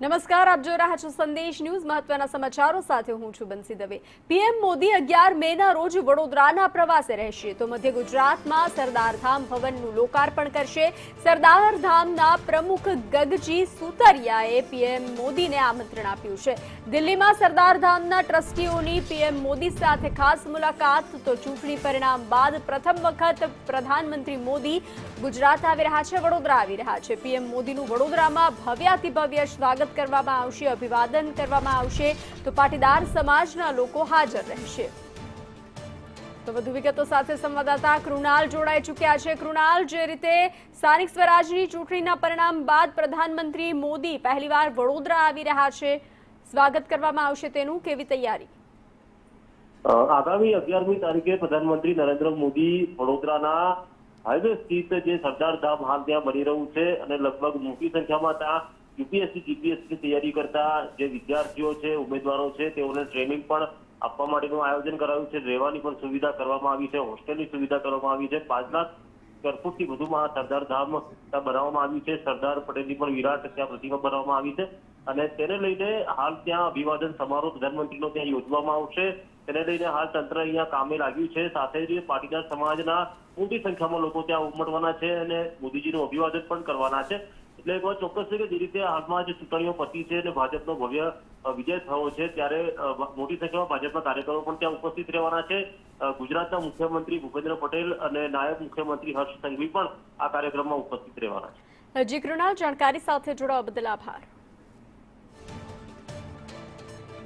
નમસ્કાર, આપ જોઈ રહ્યા છો સંદેશ ન્યૂઝ। મહત્વના સમાચારો સાથે હું છું બંસી દવે। પીએમ મોદી 11 મેના રોજ વડોદરાના પ્રવાસે રહેશે તો મધ્ય ગુજરાતમાં સરદારધામ ભવનનું લોકાર્પણ કરશે। સરદારધામના પ્રમુખ ગગજી સુતરિયાએ પીએમ મોદીને આમંત્રણ આપ્યું છે। દિલ્હીમાં સરદારધામના ટ્રસ્ટીઓની પીએમ મોદી સાથે ખાસ મુલાકાત તો ચૂંટણી પરિણામ બાદ પ્રથમ વખત પ્રધાનમંત્રી મોદી ગુજરાત આવી રહ્યા છે, વડોદરા આવી રહ્યા છે। પીએમ મોદીનું વડોદરામાં ભવ્યાતિભવ્ય સ્વાગત કરવામાં આવશે, અભિવાદન કરવામાં આવશે તો પાટીદાર સમાજના લોકો હાજર રહેશે। તો વધુ વિગતો સાથે સંવાદદાતા કૃણાલ જોડાઈ ચૂક્યા છે। કૃણાલ, જે રીતે સ્થાનિક સ્વરાજની ચૂંટણીના પરિણામ બાદ પ્રધાનમંત્રી મોદી પહેલીવાર વડોદરા આવી રહ્યા છે, સ્વાગત કરવામાં આવશે તેનું કેવી તૈયારી? આગામી 11મી તારીખે પ્રધાનમંત્રી નરેન્દ્ર મોદી વડોદરાના હાઈવે સ્થિત જે સરદારધામ હાલ ત્યાં બની રહ્યું છે અને લગભગ મોટી સંખ્યામાં ત્યાં યુપીએસસી જીપીએસસીની તૈયારી કરતા જે વિદ્યાર્થીઓ છે, ઉમેદવારો છે, તેઓને ટ્રેનિંગ પણ આપવા માટેનું આયોજન કરાયું છે। રહેવાની પણ સુવિધા કરવામાં આવી છે, હોસ્ટેલની સુવિધા કરવામાં આવી છે। 5 લાખ સ્ક્વેર ફૂટથી વધુમાં સરદારધામ બનાવવામાં આવ્યું છે। સરદાર પટેલની પણ વિરાટ ત્યાં પ્રતિમા બનાવવામાં આવી છે અને તેને લઈને હાલ ત્યાં અભિવાદન સમારોહ પ્રધાનમંત્રીનો ત્યાં યોજવામાં આવશે। તેને લઈને હાલ તંત્ર અહીંયા કામે લાગ્યું છે। સાથે જ પાટીદાર સમાજના મોટી સંખ્યામાં લોકો ત્યાં ઉમટવાના છે અને મોદીજીનું અભિવાદન પણ કરવાના છે। એટલે એક વાત ચોક્કસ છે કે જે રીતે હાલમાં જે ચૂંટણીઓ પતી છે અને ભાજપનો ભવ્ય વિજય થયો છે, ત્યારે મોટી સંખ્યામાં ભાજપના કાર્યકરો પણ ત્યાં ઉપસ્થિત રહેવાના છે। ગુજરાતના મુખ્યમંત્રી ભૂપેન્દ્ર પટેલ અને નાયબ મુખ્યમંત્રી હર્ષ સંઘવી પણ આ કાર્યક્રમમાં ઉપસ્થિત રહેવાના છે। જી કૃણાલ, જાણકારી સાથે જોડાવા બદલ આભાર।